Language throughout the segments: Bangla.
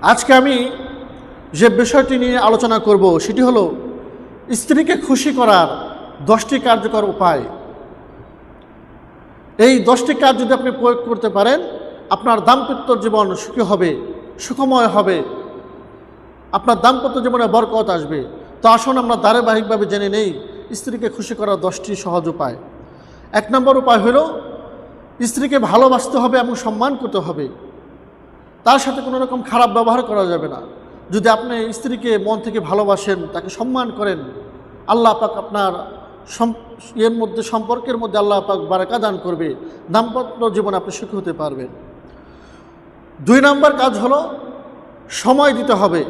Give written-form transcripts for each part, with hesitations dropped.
আজকে আমি যে বিষয়টি নিয়ে আলোচনা করব সেটি হলো স্ত্রীকে খুশি করার 10টি কার্যকর উপায়। এই 10টি কাজ যদি আপনি প্রয়োগ করতে পারেন, আপনার দাম্পত্য জীবন সুখী হবে, সুখময় হবে, আপনার দাম্পত্য জীবনে বরকত আসবে। তো আসুন আমরা ধারাবাহিকভাবে জেনে নেই স্ত্রীকে খুশি করার 10টি সহজ উপায়। 1 নম্বর উপায় হলো স্ত্রীকে ভালোবাসতে হবে এবং সম্মান করতে হবে। তার সাথে কোনো রকম খারাপ ব্যবহার করা যাবে না। যদি আপনি স্ত্রীকে মন থেকে ভালোবাসেন, তাকে সম্মান করেন, আল্লাহ পাক আপনার সম্পর্কের মধ্যে আল্লাহ পাক বারাকা দান করবে, দাম্পত্য জীবনে আপনি সুখী হতে পারবেন। 2 নম্বর কাজ হলো সময় দিতে হবে।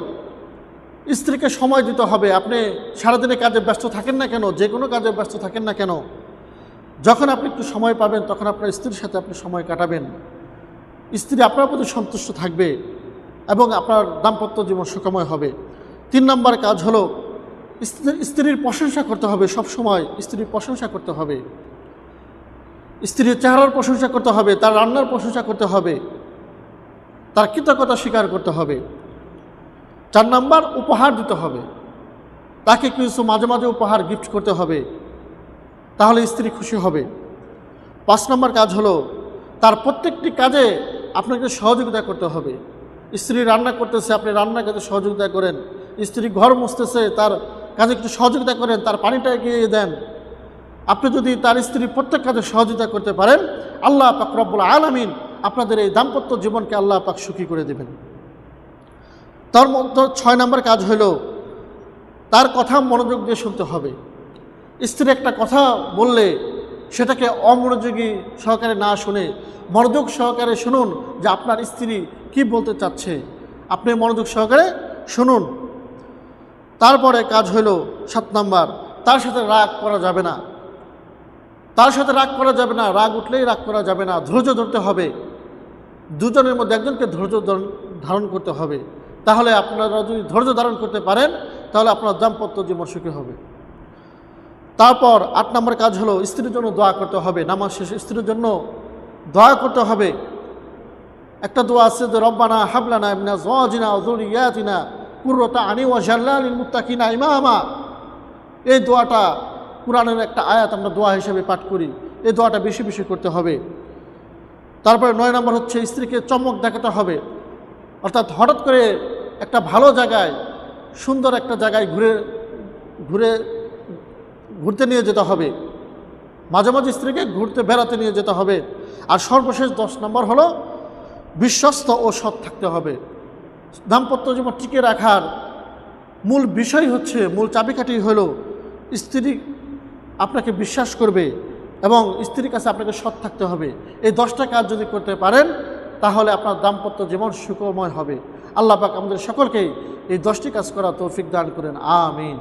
স্ত্রীকে সময় দিতে হবে। আপনি সারাদিনে কাজে ব্যস্ত থাকেন না কেন, যে কোনো কাজে ব্যস্ত থাকেন না কেন, যখন আপনি একটু সময় পাবেন তখন আপনার স্ত্রীর সাথে আপনি সময় কাটাবেন। স্ত্রী আপনার প্রতি সন্তুষ্ট থাকবে এবং আপনার দাম্পত্য জীবন সুখময় হবে। 3 নম্বর কাজ হলো স্ত্রীর প্রশংসা করতে হবে। সব সময় স্ত্রীর প্রশংসা করতে হবে, স্ত্রীর চেহারার প্রশংসা করতে হবে, তার রান্নার প্রশংসা করতে হবে, তার কৃতজ্ঞতা স্বীকার করতে হবে। 4 নম্বর উপহার দিতে হবে। তাকে কিছু মাঝে মাঝে উপহার গিফট করতে হবে, তাহলে স্ত্রী খুশি হবে। 5 নম্বর কাজ হলো তার প্রত্যেকটি কাজে আপনাকে সহযোগিতা করতে হবে। স্ত্রী রান্না করতেছে, আপনি রান্নার কাজে সহযোগিতা করেন। স্ত্রী ঘর মুছতেছে, তার কাজে একটু সহযোগিতা করেন, তার পানিটা এগিয়ে দেন। আপনি যদি তার স্ত্রীর প্রত্যেক কাজে সহযোগিতা করতে পারেন, আল্লাহ পাক রব্বুল আলামিন আপনাদের এই দাম্পত্য জীবনকে আল্লাহ পাক সুখী করে দেবেন। তার মধ্যে 6 নম্বর কাজ হলো তার কথা মনোযোগ দিয়ে শুনতে হবে। স্ত্রী একটা কথা বললে সেটাকে অমনোযোগী সহকারে না শুনে মনোযোগ সহকারে শুনুন যে আপনার স্ত্রী কি বলতে চাচ্ছে, আপনি মনোযোগ সহকারে শুনুন। তারপরে কাজ হলো 7 নম্বর, তার সাথে রাগ করা যাবে না। তার সাথে রাগ করা যাবে না, রাগ উঠলেই রাগ করা যাবে না। ধৈর্য ধরতে হবে। দুজনের মধ্যে একজনকে ধৈর্য ধারণ করতে হবে। তাহলে আপনারা যদি ধৈর্য ধারণ করতে পারেন তাহলে আপনার দাম্পত্য জীবন সুখী হবে। তারপর 8 নম্বর কাজ হলো স্ত্রীর জন্য দোয়া করতে হবে। নামাজ শেষে স্ত্রীর জন্য দোয়া করতে হবে। একটা দোয়া আছে যে রব্বানা হাবলানা মিন আজওয়াজিনা ওয়া যুররিয়াতিনা কুররাতা আইউন ওয়াজআলনা লিল মুত্তাকিনা ইমামা। এই দোয়াটা কুরআনের একটা আয়াত, আমরা দোয়া হিসেবে পাঠ করি। এই দোয়াটা বেশি বেশি করতে হবে। তারপরে 9 নম্বর হচ্ছে স্ত্রীকে চমক দেখাতে হবে। অর্থাৎ হঠাৎ করে একটা ভালো জায়গায়, সুন্দর একটা জায়গায় ঘুরতে নিয়ে যেতে হবে। মাঝে মাঝে স্ত্রীকে ঘুরতে বেড়াতে নিয়ে যেতে হবে। আর সর্বশেষ 10 নম্বর হলো বিশ্বস্ত ও সৎ থাকতে হবে। দাম্পত্য জীবন টিকে রাখার মূল বিষয় হচ্ছে, মূল চাবিকাঠি হলো স্ত্রী আপনাকে বিশ্বাস করবে এবং স্ত্রীর কাছে আপনাকে সৎ থাকতে হবে। এই 10টা কাজ যদি করতে পারেন তাহলে আপনার দাম্পত্য জীবন সুখময় হবে। আল্লাহ পাক আমাদের সকলকেই এই 10টি কাজ করা তৌফিক দান করেন। আমিন।